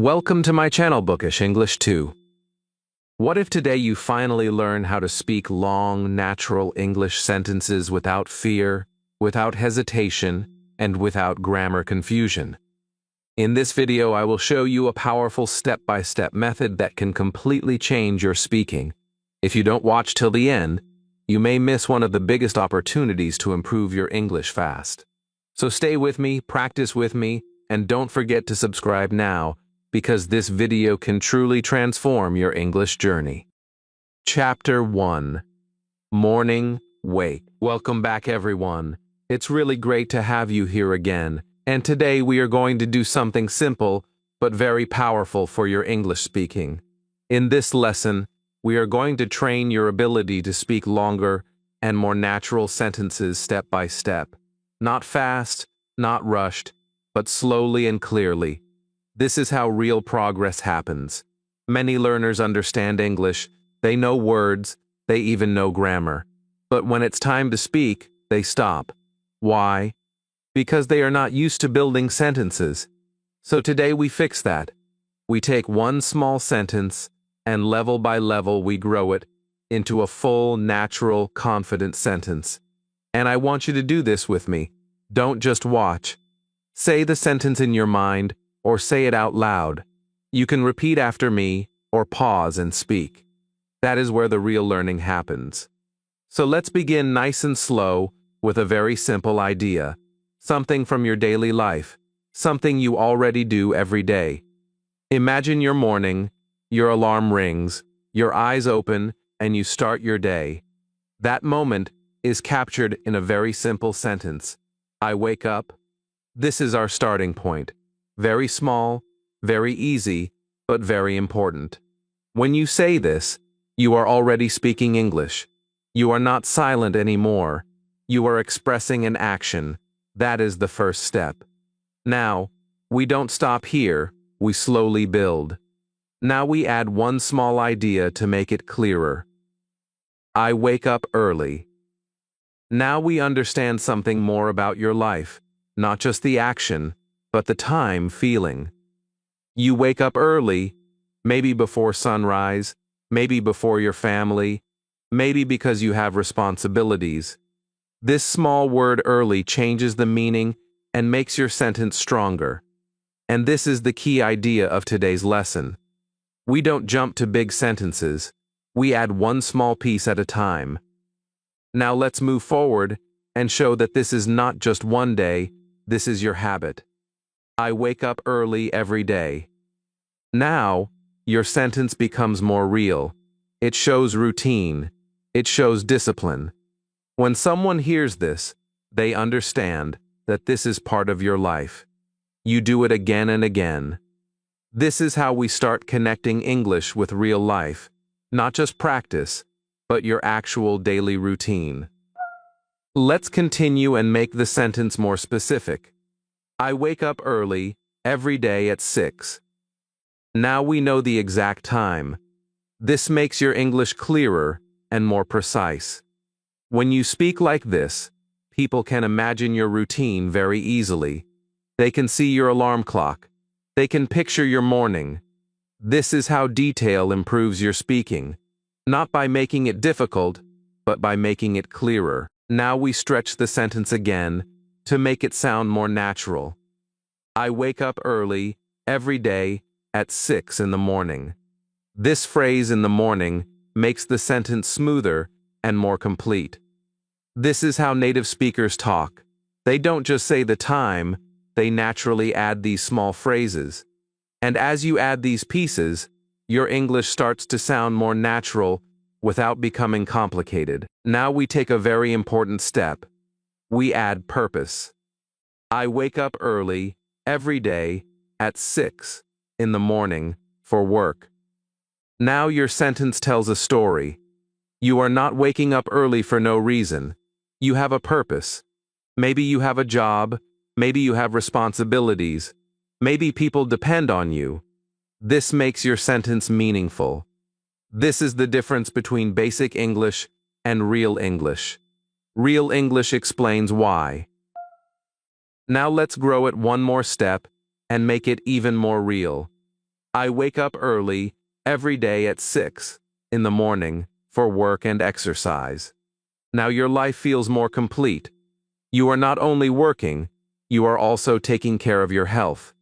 Welcome to my channel, Bookish English 2. What if today you finally learn how to speak long, natural English sentences without fear, without hesitation, and without grammar confusion? In this video, I will show you a powerful step-by-step method that can completely change your speaking. If you don't watch till the end, you may miss one of the biggest opportunities to improve your English fast. So stay with me, practice with me, and don't forget to subscribe now, because this video can truly transform your English journey. Chapter 1. Morning Wake. Welcome back, everyone. It's really great to have you here again, and today we are going to do something simple but very powerful for your English speaking. In this lesson, we are going to train your ability to speak longer and more natural sentences step by step. Not fast, not rushed, but slowly and clearly. This is how real progress happens. Many learners understand English, they know words, they even know grammar. But when it's time to speak, they stop. Why? Because they are not used to building sentences. So today we fix that. We take one small sentence, and level by level we grow it into a full, natural, confident sentence. And I want you to do this with me. Don't just watch. Say the sentence in your mind, or say it out loud. You can repeat after me, or pause and speak. That is where the real learning happens. So let's begin nice and slow with a very simple idea. Something from your daily life. Something you already do every day. Imagine your morning, your alarm rings, your eyes open, and you start your day. That moment is captured in a very simple sentence. I wake up. This is our starting point. Very small, very easy, but very important. When you say this, you are already speaking English. You are not silent anymore. You are expressing an action. That is the first step. Now, we don't stop here, we slowly build. Now we add one small idea to make it clearer. I wake up early. Now we understand something more about your life, not just the action, but the time feeling. You wake up early, maybe before sunrise, maybe before your family, maybe because you have responsibilities. This small word early changes the meaning and makes your sentence stronger. And this is the key idea of today's lesson. We don't jump to big sentences. We add one small piece at a time. Now let's move forward and show that this is not just one day, this is your habit. I wake up early every day. Now, your sentence becomes more real. It shows routine. It shows discipline. When someone hears this, they understand that this is part of your life. You do it again and again. This is how we start connecting English with real life, not just practice, but your actual daily routine. Let's continue and make the sentence more specific. I wake up early, every day at 6. Now we know the exact time. This makes your English clearer and more precise. When you speak like this, people can imagine your routine very easily. They can see your alarm clock. They can picture your morning. This is how detail improves your speaking, not by making it difficult, but by making it clearer. Now we stretch the sentence again to make it sound more natural. I wake up early, every day, at 6 in the morning. This phrase "in the morning" makes the sentence smoother and more complete. This is how native speakers talk. They don't just say the time, they naturally add these small phrases. And as you add these pieces, your English starts to sound more natural without becoming complicated. Now we take a very important step. We add purpose. I wake up early, every day, at 6 in the morning, for work. Now your sentence tells a story. You are not waking up early for no reason. You have a purpose. Maybe you have a job, maybe you have responsibilities, maybe people depend on you. This makes your sentence meaningful. This is the difference between basic English and real English. Real English explains why. Now let's grow it one more step and make it even more real. I wake up early every day at 6 in the morning for work and exercise. Now your life feels more complete. You are not only working, you are also taking care of your health.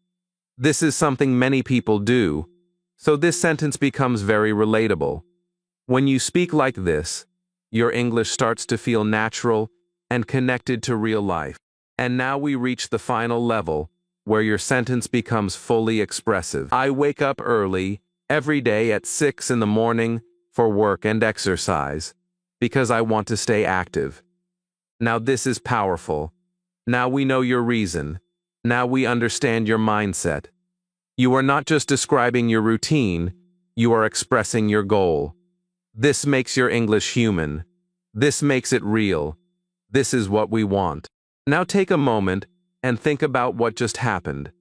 This is something many people do, so this sentence becomes very relatable. When you speak like this, your English starts to feel natural and connected to real life. And now we reach the final level, where your sentence becomes fully expressive. I wake up early every day at 6 in the morning for work and exercise, because I want to stay active. Now this is powerful. Now we know your reason. Now we understand your mindset. You are not just describing your routine, you are expressing your goal. This makes your English human. This makes it real. This is what we want. Now take a moment and think about what just happened.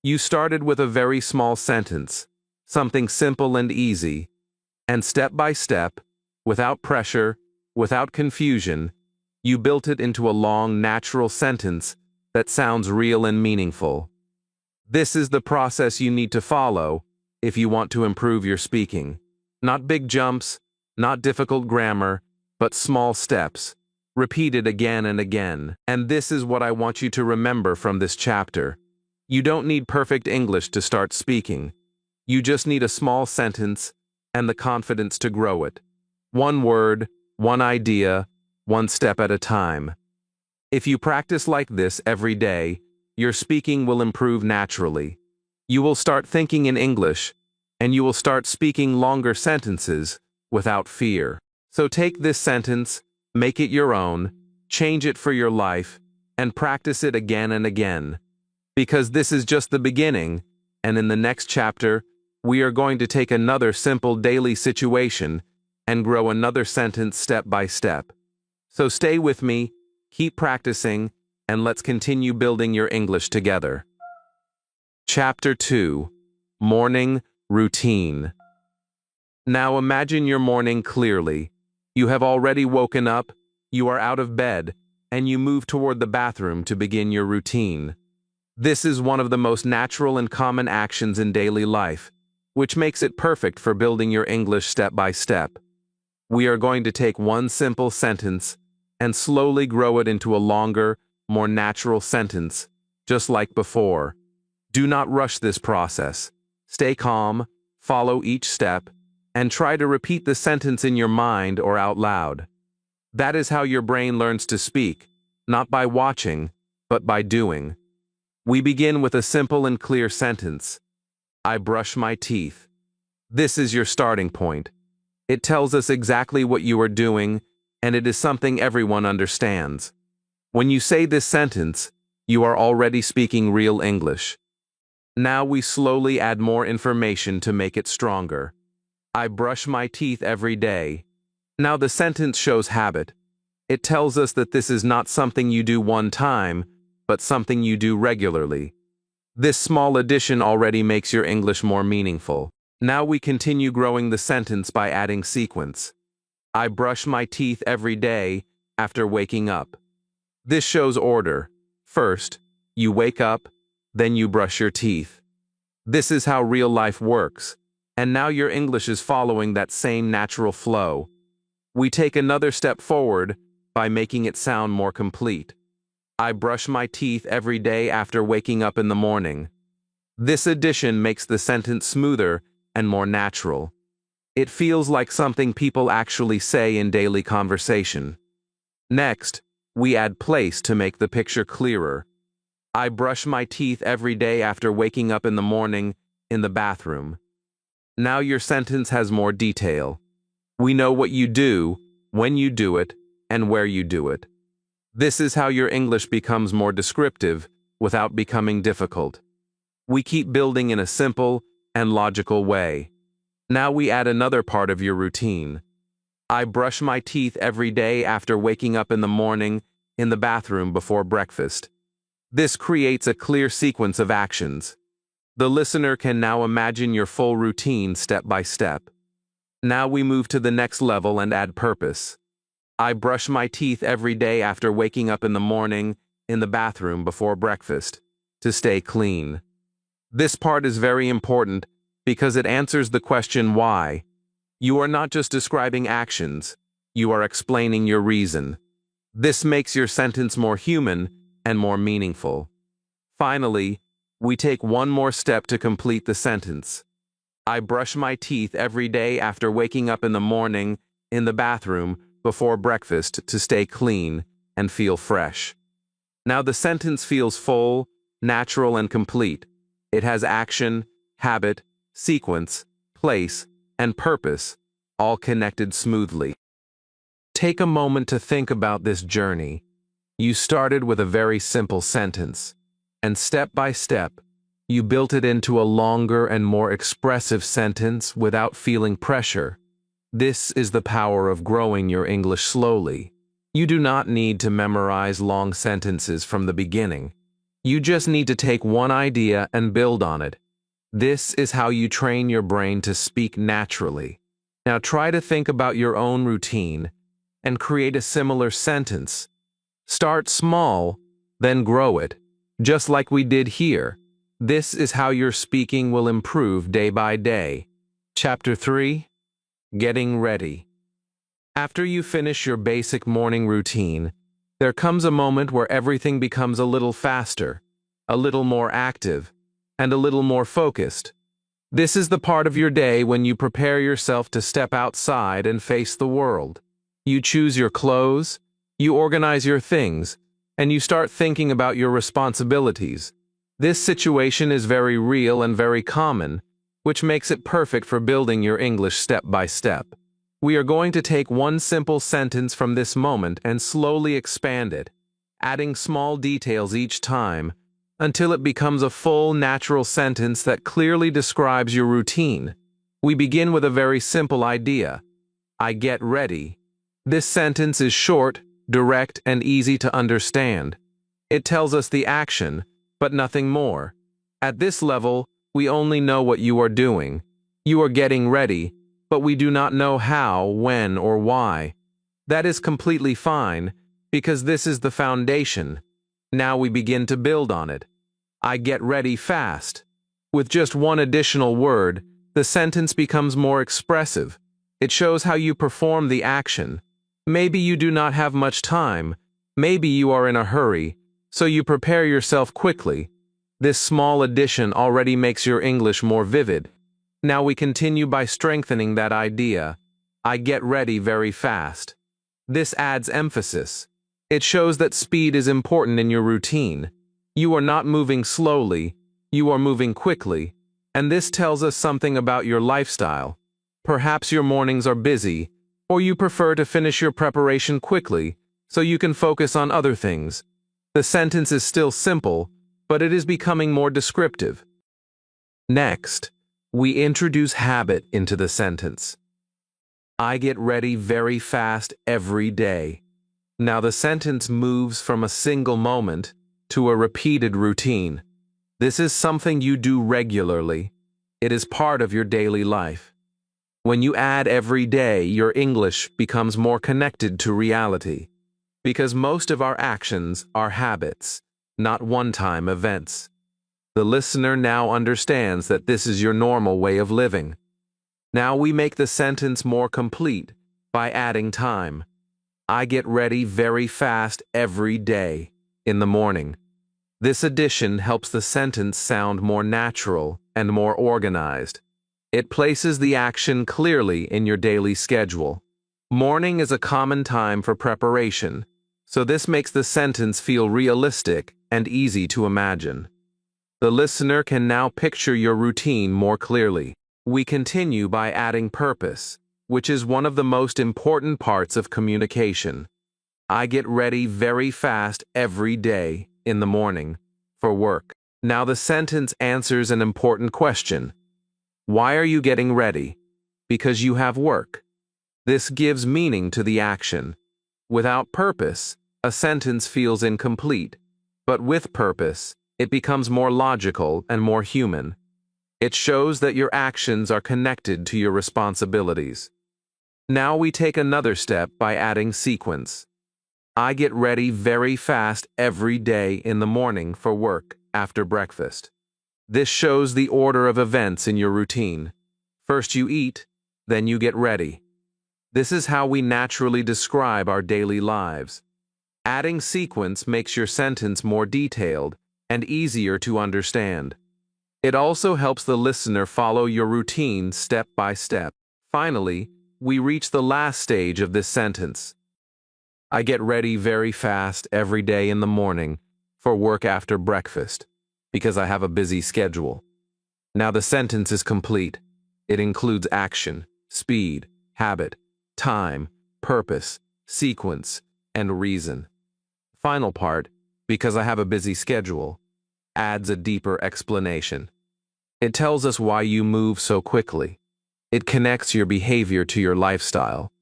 You started with a very small sentence, something simple and easy, and step by step, without pressure, without confusion, you built it into a long, natural sentence that sounds real and meaningful. This is the process you need to follow if you want to improve your speaking. Not big jumps, not difficult grammar, but small steps, repeated again and again. And this is what I want you to remember from this chapter. You don't need perfect English to start speaking. You just need a small sentence and the confidence to grow it. One word, one idea, one step at a time. If you practice like this every day, your speaking will improve naturally. You will start thinking in English, and you will start speaking longer sentences without fear. So take this sentence, make it your own, change it for your life, and practice it again and again. Because this is just the beginning, and in the next chapter, we are going to take another simple daily situation and grow another sentence step by step. So stay with me, keep practicing, and let's continue building your English together. Chapter 2. Morning Routine. Now imagine your morning clearly. You have already woken up, you are out of bed, and you move toward the bathroom to begin your routine. This is one of the most natural and common actions in daily life, which makes it perfect for building your English step by step. We are going to take one simple sentence and slowly grow it into a longer, more natural sentence, just like before. Do not rush this process. Stay calm, follow each step, and try to repeat the sentence in your mind or out loud. That is how your brain learns to speak, not by watching, but by doing. We begin with a simple and clear sentence. I brush my teeth. This is your starting point. It tells us exactly what you are doing, and it is something everyone understands. When you say this sentence, you are already speaking real English. Now we slowly add more information to make it stronger. I brush my teeth every day. Now the sentence shows habit. It tells us that this is not something you do one time, but something you do regularly. This small addition already makes your English more meaningful. Now we continue growing the sentence by adding sequence. I brush my teeth every day after waking up. This shows order. First, you wake up, then you brush your teeth. This is how real life works, and now your English is following that same natural flow. We take another step forward by making it sound more complete. I brush my teeth every day after waking up in the morning. This addition makes the sentence smoother and more natural. It feels like something people actually say in daily conversation. Next, we add place to make the picture clearer. I brush my teeth every day after waking up in the morning in the bathroom. Now your sentence has more detail. We know what you do, when you do it, and where you do it. This is how your English becomes more descriptive without becoming difficult. We keep building in a simple and logical way. Now we add another part of your routine. I brush my teeth every day after waking up in the morning in the bathroom before breakfast. This creates a clear sequence of actions. The listener can now imagine your full routine step by step. Now we move to the next level and add purpose. I brush my teeth every day after waking up in the morning in the bathroom before breakfast to stay clean. This part is very important because it answers the question why. You are not just describing actions, you are explaining your reason. This makes your sentence more human and more meaningful. Finally, we take one more step to complete the sentence. I brush my teeth every day after waking up in the morning, in the bathroom, before breakfast to stay clean and feel fresh. Now the sentence feels full, natural, and complete. It has action, habit, sequence, place, and purpose, all connected smoothly. Take a moment to think about this journey. You started with a very simple sentence, and step by step, you built it into a longer and more expressive sentence without feeling pressure. This is the power of growing your English slowly. You do not need to memorize long sentences from the beginning. You just need to take one idea and build on it. This is how you train your brain to speak naturally. Now try to think about your own routine and create a similar sentence. Start small, then grow it, just like we did here. This is how your speaking will improve day by day. Chapter 3: Getting Ready. After you finish your basic morning routine, there comes a moment where everything becomes a little faster, a little more active, and a little more focused. This is the part of your day when you prepare yourself to step outside and face the world. You choose your clothes, you organize your things, and you start thinking about your responsibilities. This situation is very real and very common, which makes it perfect for building your English step by step. We are going to take one simple sentence from this moment and slowly expand it, adding small details each time, until it becomes a full, natural sentence that clearly describes your routine. We begin with a very simple idea. I get ready. This sentence is short, direct, and easy to understand. It tells us the action, but nothing more. At this level, we only know what you are doing. You are getting ready, but we do not know how, when, or why. That is completely fine, because this is the foundation. Now we begin to build on it. I get ready fast. With just one additional word, the sentence becomes more expressive. It shows how you perform the action. Maybe you do not have much time. Maybe you are in a hurry, so you prepare yourself quickly. This small addition already makes your English more vivid. Now we continue by strengthening that idea. I get ready very fast. This adds emphasis. It shows that speed is important in your routine. You are not moving slowly, you are moving quickly, and this tells us something about your lifestyle. Perhaps your mornings are busy, or you prefer to finish your preparation quickly, so you can focus on other things. The sentence is still simple, but it is becoming more descriptive. Next, we introduce habit into the sentence. I get ready very fast every day. Now the sentence moves from a single moment to a repeated routine. This is something you do regularly. It is part of your daily life. When you add every day, your English becomes more connected to reality, because most of our actions are habits, not one-time events. The listener now understands that this is your normal way of living. Now we make the sentence more complete by adding time. I get ready very fast every day, in the morning. This addition helps the sentence sound more natural and more organized. It places the action clearly in your daily schedule. Morning is a common time for preparation, so this makes the sentence feel realistic and easy to imagine. The listener can now picture your routine more clearly. We continue by adding purpose, which is one of the most important parts of communication. I get ready very fast every day, in the morning, for work. Now the sentence answers an important question. Why are you getting ready? Because you have work. This gives meaning to the action. Without purpose, a sentence feels incomplete, but with purpose, it becomes more logical and more human. It shows that your actions are connected to your responsibilities. Now we take another step by adding sequence. I get ready very fast every day in the morning for work after breakfast. This shows the order of events in your routine. First you eat, then you get ready. This is how we naturally describe our daily lives. Adding sequence makes your sentence more detailed and easier to understand. It also helps the listener follow your routine step by step. Finally, we reach the last stage of this sentence. I get ready very fast every day in the morning for work after breakfast because I have a busy schedule. Now the sentence is complete. It includes action, speed, habit, time, purpose, sequence, and reason. Final part, because I have a busy schedule, adds a deeper explanation. It tells us why you move so quickly. It connects your behavior to your lifestyle.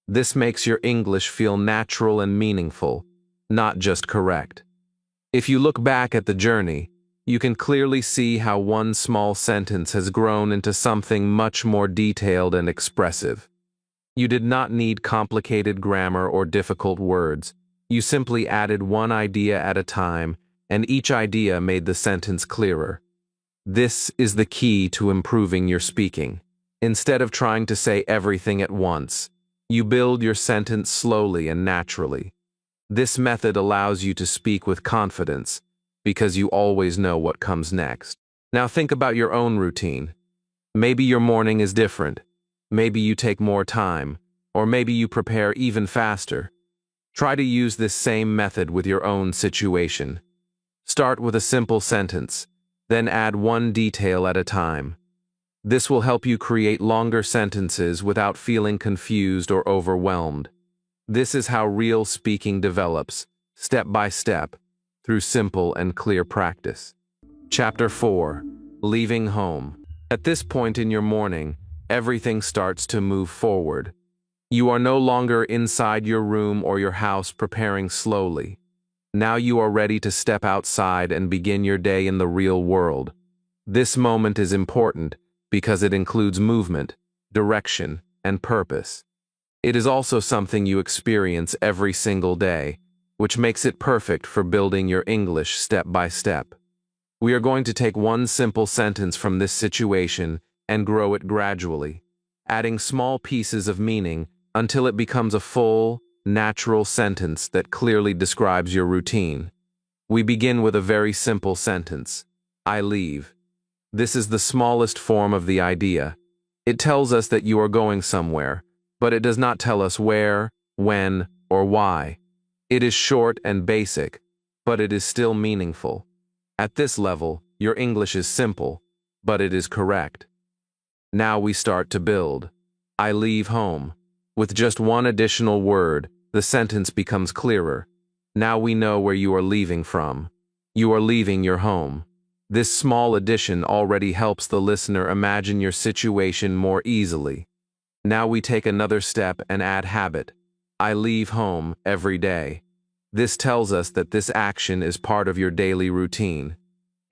This makes your English feel natural and meaningful, not just correct. If you look back at the journey, you can clearly see how one small sentence has grown into something much more detailed and expressive. You did not need complicated grammar or difficult words. You simply added one idea at a time, and each idea made the sentence clearer. This is the key to improving your speaking. Instead of trying to say everything at once, you build your sentence slowly and naturally. This method allows you to speak with confidence because you always know what comes next. Now think about your own routine. Maybe your morning is different. Maybe you take more time, or maybe you prepare even faster. Try to use this same method with your own situation. Start with a simple sentence, then add one detail at a time. This will help you create longer sentences without feeling confused or overwhelmed. This is how real speaking develops, step by step, through simple and clear practice. Chapter 4. Leaving home. At this point in your morning, everything starts to move forward. You are no longer inside your room or your house preparing slowly. Now you are ready to step outside and begin your day in the real world. This moment is important because it includes movement, direction, and purpose. It is also something you experience every single day, which makes it perfect for building your English step by step. We are going to take one simple sentence from this situation and grow it gradually, adding small pieces of meaning until it becomes a full, natural sentence that clearly describes your routine. We begin with a very simple sentence. I leave. This is the smallest form of the idea. It tells us that you are going somewhere, but it does not tell us where, when, or why. It is short and basic, but it is still meaningful. At this level, your English is simple, but it is correct. Now we start to build. I leave home. With just one additional word, the sentence becomes clearer. Now we know where you are leaving from. You are leaving your home. This small addition already helps the listener imagine your situation more easily. Now we take another step and add habit. I leave home every day. This tells us that this action is part of your daily routine.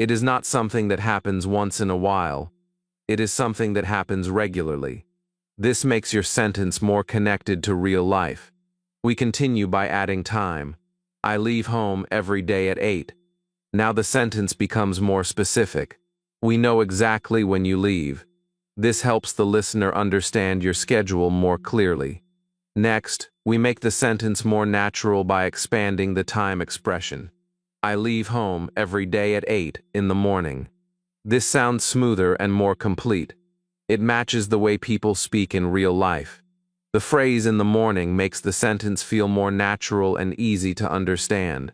It is not something that happens once in a while. It is something that happens regularly. This makes your sentence more connected to real life. We continue by adding time. I leave home every day at 8. Now the sentence becomes more specific. We know exactly when you leave. This helps the listener understand your schedule more clearly. Next, we make the sentence more natural by expanding the time expression. I leave home every day at 8 in the morning. This sounds smoother and more complete. It matches the way people speak in real life. The phrase in the morning makes the sentence feel more natural and easy to understand.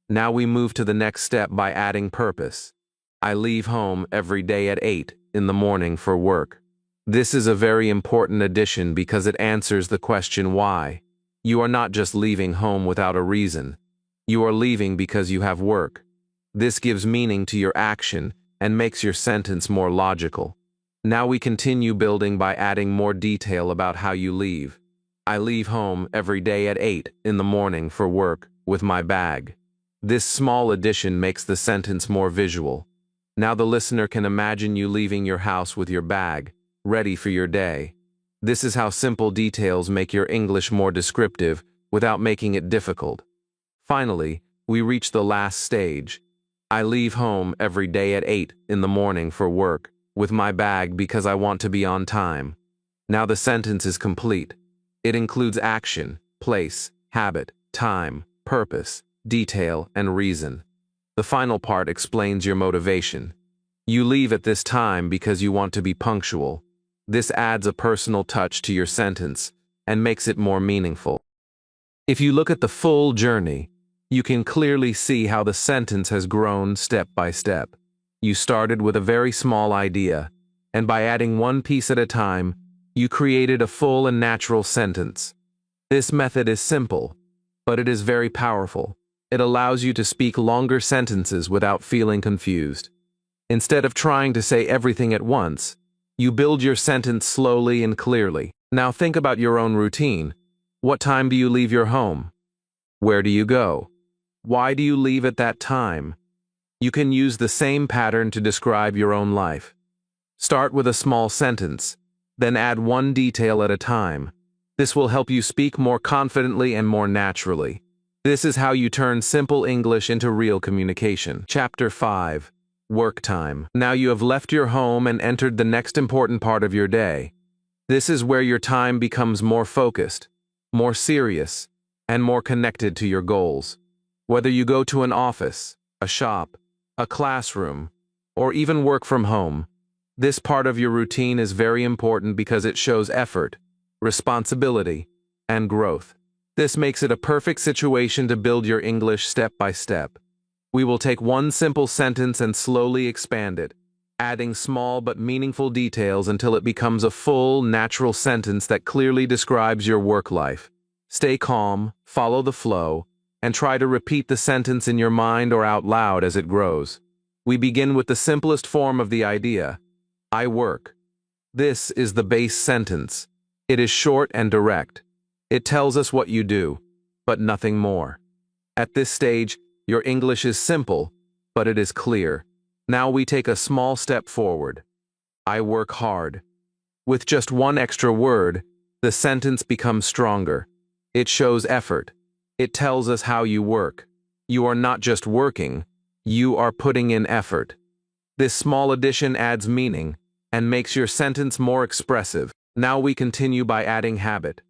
Now we move to the next step by adding purpose. I leave home every day at 8 in the morning for work. This is a very important addition because it answers the question why. You are not just leaving home without a reason. You are leaving because you have work. This gives meaning to your action and makes your sentence more logical. Now we continue building by adding more detail about how you leave. I leave home every day at 8 in the morning for work with my bag. This small addition makes the sentence more visual. Now the listener can imagine you leaving your house with your bag, ready for your day. This is how simple details make your English more descriptive without making it difficult. Finally, we reach the last stage. I leave home every day at 8 in the morning for work with my bag because I want to be on time. Now the sentence is complete. It includes action, place, habit, time, purpose, detail, and reason. The final part explains your motivation. You leave at this time because you want to be punctual. This adds a personal touch to your sentence and makes it more meaningful. If you look at the full journey, you can clearly see how the sentence has grown step by step. You started with a very small idea, and by adding one piece at a time, you created a full and natural sentence. This method is simple, but it is very powerful. It allows you to speak longer sentences without feeling confused. Instead of trying to say everything at once, you build your sentence slowly and clearly. Now think about your own routine. What time do you leave your home? Where do you go? Why do you leave at that time? You can use the same pattern to describe your own life. Start with a small sentence, then add one detail at a time. This will help you speak more confidently and more naturally. This is how you turn simple English into real communication. Chapter 5. Work time. Now you have left your home and entered the next important part of your day. This is where your time becomes more focused, more serious, and more connected to your goals. Whether you go to an office, a shop, a classroom, or even work from home, this part of your routine is very important because it shows effort, responsibility, and growth. This makes it a perfect situation to build your English step by step. We will take one simple sentence and slowly expand it, adding small but meaningful details until it becomes a full, natural sentence that clearly describes your work life. Stay calm, follow the flow, and try to repeat the sentence in your mind or out loud as it grows. We begin with the simplest form of the idea, I work. This is the base sentence. It is short and direct. It tells us what you do, but nothing more. At this stage, your English is simple, but it is clear. Now we take a small step forward. I work hard. With just one extra word, the sentence becomes stronger. It shows effort. It tells us how you work. You are not just working, you are putting in effort. This small addition adds meaning and makes your sentence more expressive. Now we continue by adding habit.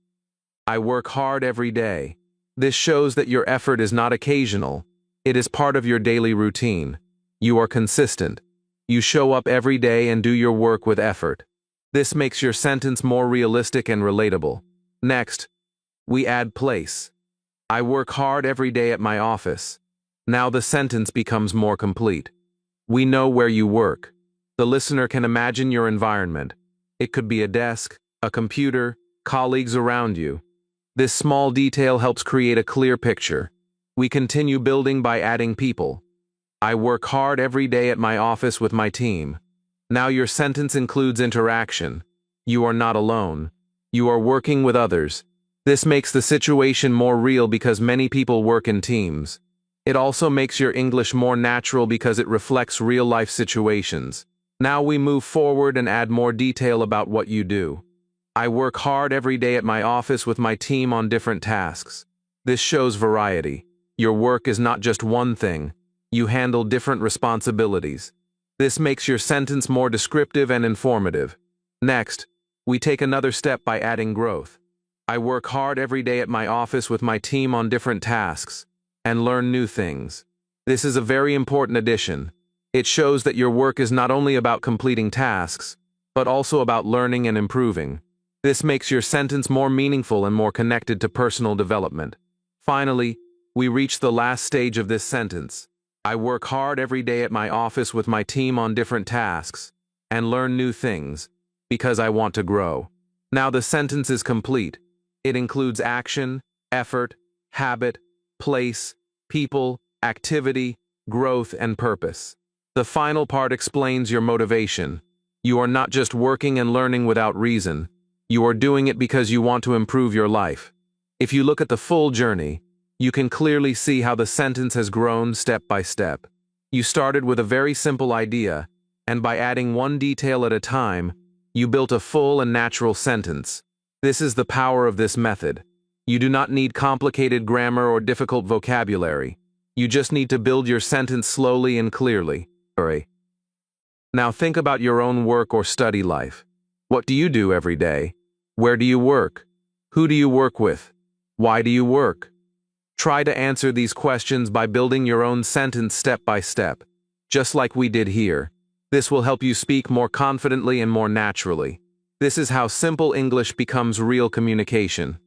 I work hard every day. This shows that your effort is not occasional. It is part of your daily routine. You are consistent. You show up every day and do your work with effort. This makes your sentence more realistic and relatable. Next, we add place. I work hard every day at my office. Now the sentence becomes more complete. We know where you work. The listener can imagine your environment. It could be a desk, a computer, colleagues around you. This small detail helps create a clear picture. We continue building by adding people. I work hard every day at my office with my team. Now your sentence includes interaction. You are not alone. You are working with others. This makes the situation more real because many people work in teams. It also makes your English more natural because it reflects real-life situations. Now we move forward and add more detail about what you do. I work hard every day at my office with my team on different tasks. This shows variety. Your work is not just one thing. You handle different responsibilities. This makes your sentence more descriptive and informative. Next, we take another step by adding growth. I work hard every day at my office with my team on different tasks and learn new things. This is a very important addition. It shows that your work is not only about completing tasks, but also about learning and improving. This makes your sentence more meaningful and more connected to personal development. Finally, we reach the last stage of this sentence. I work hard every day at my office with my team on different tasks and learn new things because I want to grow. Now the sentence is complete. It includes action, effort, habit, place, people, activity, growth, and purpose. The final part explains your motivation. You are not just working and learning without reason. You are doing it because you want to improve your life. If you look at the full journey, you can clearly see how the sentence has grown step by step. You started with a very simple idea, and by adding one detail at a time, you built a full and natural sentence. This is the power of this method. You do not need complicated grammar or difficult vocabulary. You just need to build your sentence slowly and clearly. Now think about your own work or study life. What do you do every day? Where do you work? Who do you work with? Why do you work? Try to answer these questions by building your own sentence step by step, just like we did here. This will help you speak more confidently and more naturally. This is how simple English becomes real communication.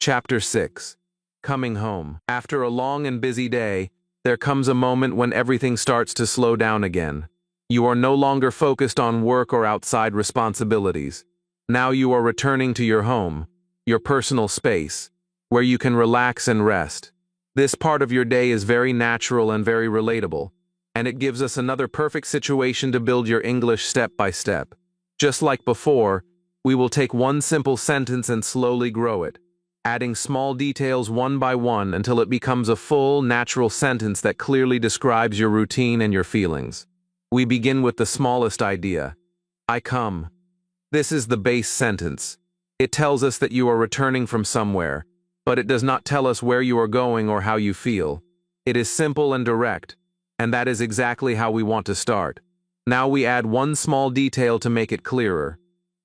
Chapter 6. Coming home. After a long and busy day, there comes a moment when everything starts to slow down again. You are no longer focused on work or outside responsibilities. Now you are returning to your home, your personal space, where you can relax and rest. This part of your day is very natural and very relatable, and it gives us another perfect situation to build your English step by step. Just like before, we will take one simple sentence and slowly grow it, adding small details one by one until it becomes a full, natural sentence that clearly describes your routine and your feelings. We begin with the smallest idea. I come. This is the base sentence. It tells us that you are returning from somewhere, but it does not tell us where you are going or how you feel. It is simple and direct, and that is exactly how we want to start. Now we add one small detail to make it clearer.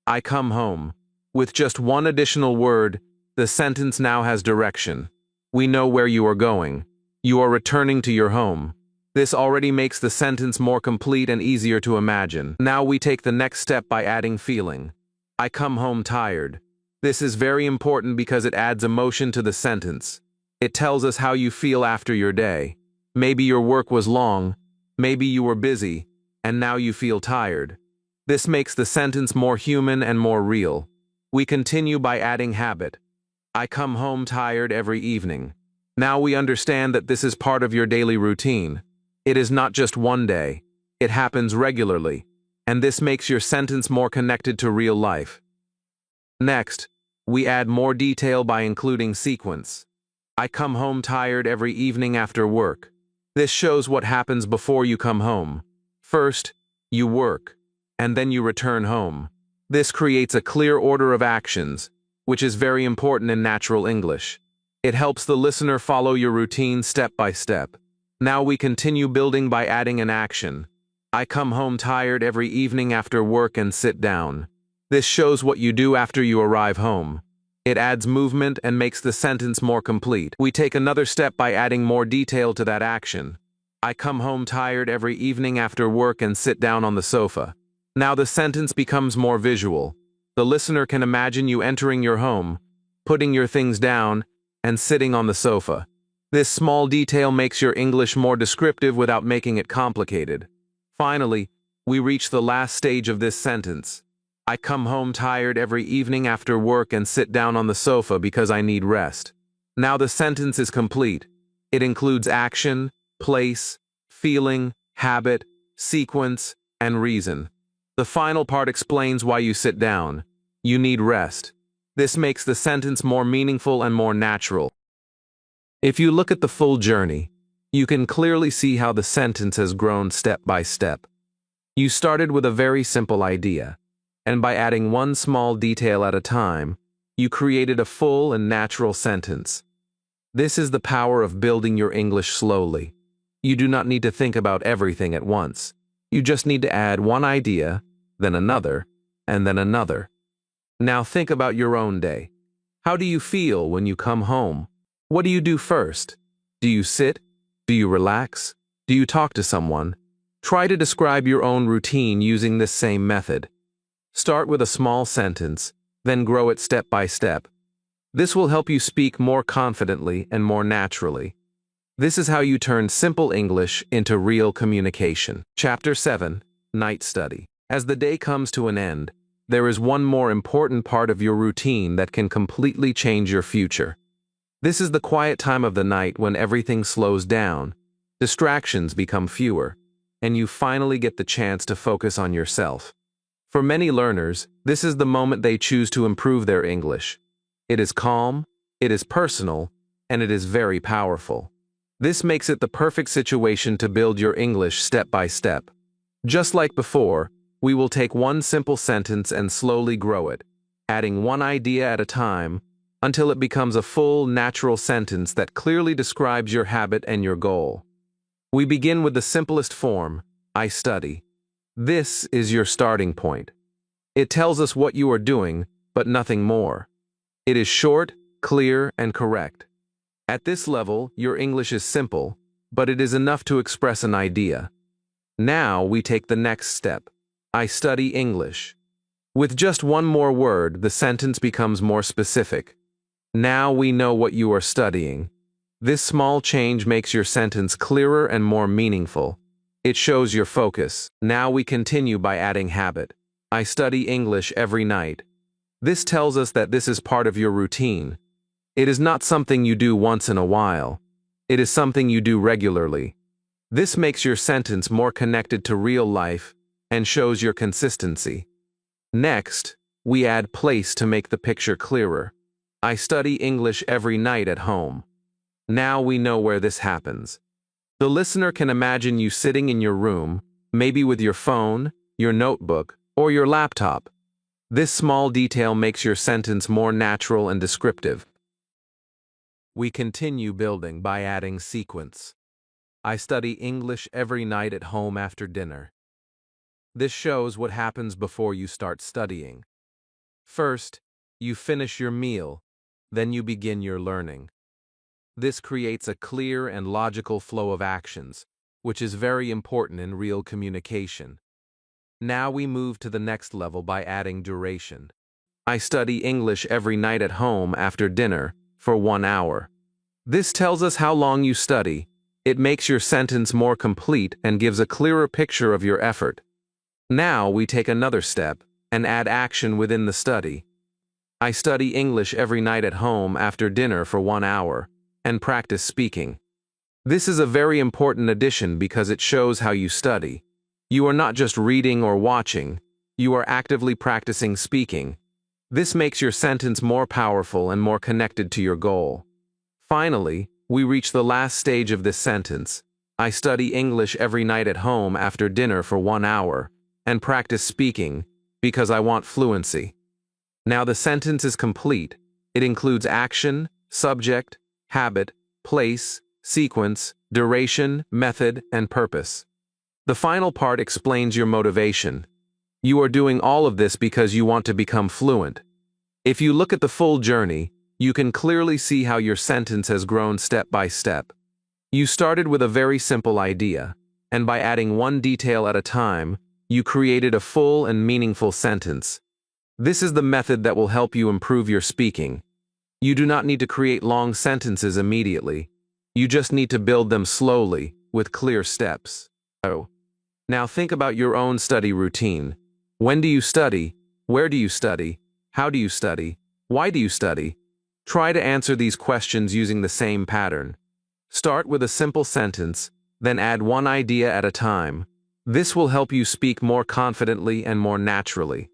I come home. With just one additional word, the sentence now has direction. We know where you are going. You are returning to your home. This already makes the sentence more complete and easier to imagine. Now we take the next step by adding feeling. I come home tired. This is very important because it adds emotion to the sentence. It tells us how you feel after your day. Maybe your work was long, maybe you were busy, and now you feel tired. This makes the sentence more human and more real. We continue by adding habit. I come home tired every evening. Now we understand that this is part of your daily routine. It is not just one day. It happens regularly, and this makes your sentence more connected to real life. Next, we add more detail by including sequence. I come home tired every evening after work. This shows what happens before you come home. First, you work, and then you return home. This creates a clear order of actions, which is very important in natural English. It helps the listener follow your routine step by step. Now we continue building by adding an action. I come home tired every evening after work and sit down. This shows what you do after you arrive home. It adds movement and makes the sentence more complete. We take another step by adding more detail to that action. I come home tired every evening after work and sit down on the sofa. Now the sentence becomes more visual. The listener can imagine you entering your home, putting your things down, and sitting on the sofa. This small detail makes your English more descriptive without making it complicated. Finally, we reach the last stage of this sentence. I come home tired every evening after work and sit down on the sofa because I need rest. Now the sentence is complete. It includes action, place, feeling, habit, sequence, and reason. The final part explains why you sit down. You need rest. This makes the sentence more meaningful and more natural. If you look at the full journey, you can clearly see how the sentence has grown step by step. You started with a very simple idea, and by adding one small detail at a time, you created a full and natural sentence. This is the power of building your English slowly. You do not need to think about everything at once. You just need to add one idea, then another, and then another. Now think about your own day. How do you feel when you come home? What do you do first? Do you sit? Do you relax? Do you talk to someone? Try to describe your own routine using this same method. Start with a small sentence, then grow it step by step. This will help you speak more confidently and more naturally. This is how you turn simple English into real communication. Chapter 7. Night Study. As the day comes to an end, there is one more important part of your routine that can completely change your future. This is the quiet time of the night when everything slows down, distractions become fewer, and you finally get the chance to focus on yourself. For many learners, this is the moment they choose to improve their English. It is calm, it is personal, and it is very powerful. This makes it the perfect situation to build your English step by step. Just like before, we will take one simple sentence and slowly grow it, adding one idea at a time until it becomes a full, natural sentence that clearly describes your habit and your goal. We begin with the simplest form, I study. This is your starting point. It tells us what you are doing, but nothing more. It is short, clear, and correct. At this level, your English is simple, but it is enough to express an idea. Now we take the next step. I study English. With just one more word, the sentence becomes more specific. Now we know what you are studying. This small change makes your sentence clearer and more meaningful. It shows your focus. Now we continue by adding habit. I study English every night. This tells us that this is part of your routine. It is not something you do once in a while. It is something you do regularly. This makes your sentence more connected to real life and shows your consistency. Next, we add place to make the picture clearer. I study English every night at home. Now we know where this happens. The listener can imagine you sitting in your room, maybe with your phone, your notebook, or your laptop. This small detail makes your sentence more natural and descriptive. We continue building by adding sequence. I study English every night at home after dinner. This shows what happens before you start studying. First, you finish your meal, then you begin your learning. This creates a clear and logical flow of actions, which is very important in real communication. Now we move to the next level by adding duration. I study English every night at home after dinner for 1 hour. This tells us how long you study. It makes your sentence more complete and gives a clearer picture of your effort. Now we take another step and add action within the study. I study English every night at home after dinner for 1 hour and practice speaking. This is a very important addition because it shows how you study. You are not just reading or watching, you are actively practicing speaking. This makes your sentence more powerful and more connected to your goal. Finally, we reach the last stage of this sentence. I study English every night at home after dinner for 1 hour and practice speaking because I want fluency. Now the sentence is complete. It includes action, subject, habit, place, sequence, duration, method, and purpose. The final part explains your motivation. You are doing all of this because you want to become fluent. If you look at the full journey, you can clearly see how your sentence has grown step by step. You started with a very simple idea, and by adding one detail at a time, you created a full and meaningful sentence. This is the method that will help you improve your speaking. You do not need to create long sentences immediately. You just need to build them slowly, with clear steps. Now think about your own study routine. When do you study? Where do you study? How do you study? Why do you study? Try to answer these questions using the same pattern. Start with a simple sentence, then add one idea at a time. This will help you speak more confidently and more naturally.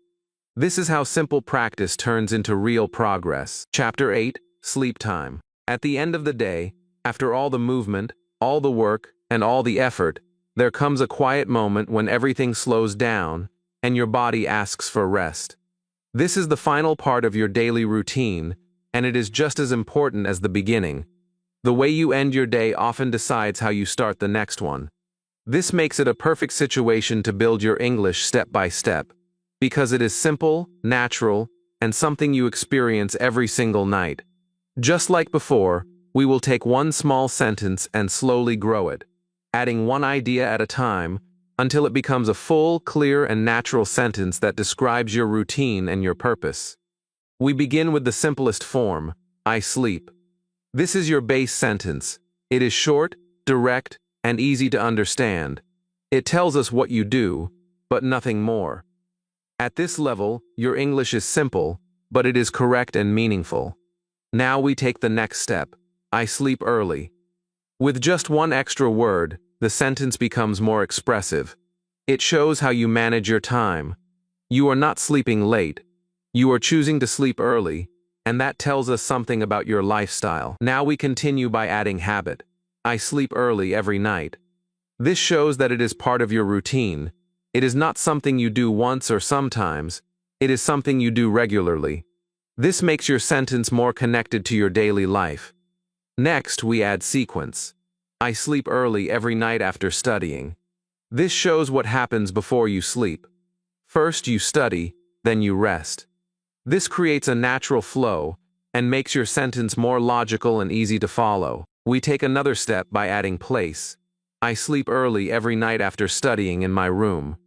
This is how simple practice turns into real progress. Chapter 8, Sleep Time. At the end of the day, after all the movement, all the work, and all the effort, there comes a quiet moment when everything slows down and your body asks for rest. This is the final part of your daily routine, and it is just as important as the beginning. The way you end your day often decides how you start the next one. This makes it a perfect situation to build your English step by step, because it is simple, natural, and something you experience every single night. Just like before, we will take one small sentence and slowly grow it, adding one idea at a time until it becomes a full, clear, and natural sentence that describes your routine and your purpose. We begin with the simplest form, I sleep. This is your base sentence. It is short, direct, and easy to understand. It tells us what you do, but nothing more. At this level, your English is simple, but it is correct and meaningful. Now we take the next step. I sleep early. With just one extra word, the sentence becomes more expressive. It shows how you manage your time. You are not sleeping late. You are choosing to sleep early, and that tells us something about your lifestyle. Now we continue by adding habit. I sleep early every night. This shows that it is part of your routine. It is not something you do once or sometimes. It is something you do regularly. This makes your sentence more connected to your daily life. Next, we add sequence. I sleep early every night after studying. This shows what happens before you sleep. First you study, then you rest. This creates a natural flow and makes your sentence more logical and easy to follow. We take another step by adding place. I sleep early every night after studying in my room.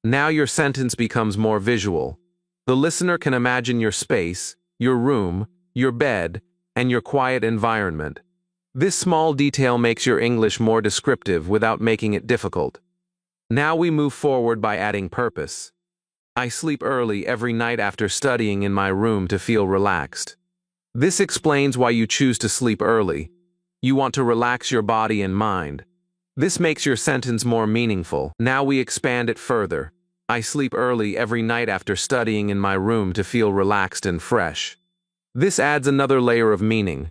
Now your sentence becomes more visual. The listener can imagine your space, your room, your bed, and your quiet environment. This small detail makes your English more descriptive without making it difficult. Now we move forward by adding purpose. I sleep early every night after studying in my room to feel relaxed. This explains why you choose to sleep early. You want to relax your body and mind. This makes your sentence more meaningful. Now we expand it further. I sleep early every night after studying in my room to feel relaxed and fresh. This adds another layer of meaning.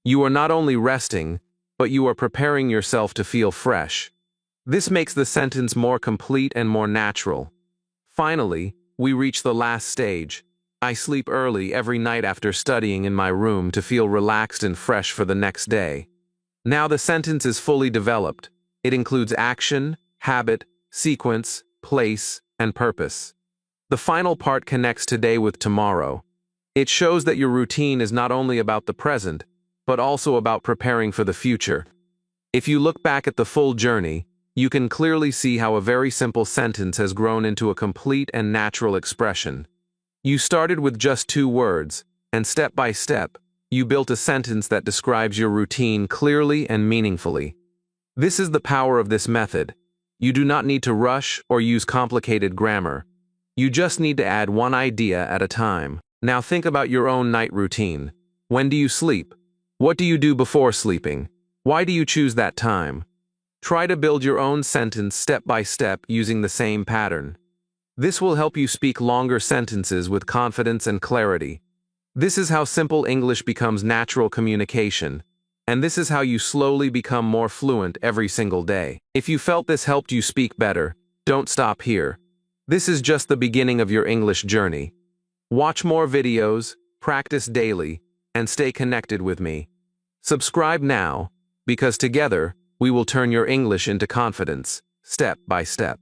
You are not only resting, but you are preparing yourself to feel fresh. This makes the sentence more complete and more natural. Finally, we reach the last stage. I sleep early every night after studying in my room to feel relaxed and fresh for the next day. Now the sentence is fully developed. It includes action, habit, sequence, place, and purpose. The final part connects today with tomorrow. It shows that your routine is not only about the present, but also about preparing for the future. If you look back at the full journey, you can clearly see how a very simple sentence has grown into a complete and natural expression. You started with just 2 words, and step by step, you built a sentence that describes your routine clearly and meaningfully. This is the power of this method. You do not need to rush or use complicated grammar. You just need to add one idea at a time. Now think about your own night routine. When do you sleep? What do you do before sleeping? Why do you choose that time? Try to build your own sentence step by step using the same pattern. This will help you speak longer sentences with confidence and clarity. This is how simple English becomes natural communication, and this is how you slowly become more fluent every single day. If you felt this helped you speak better, don't stop here. This is just the beginning of your English journey. Watch more videos, practice daily, and stay connected with me. Subscribe now, because together, we will turn your English into confidence, step by step.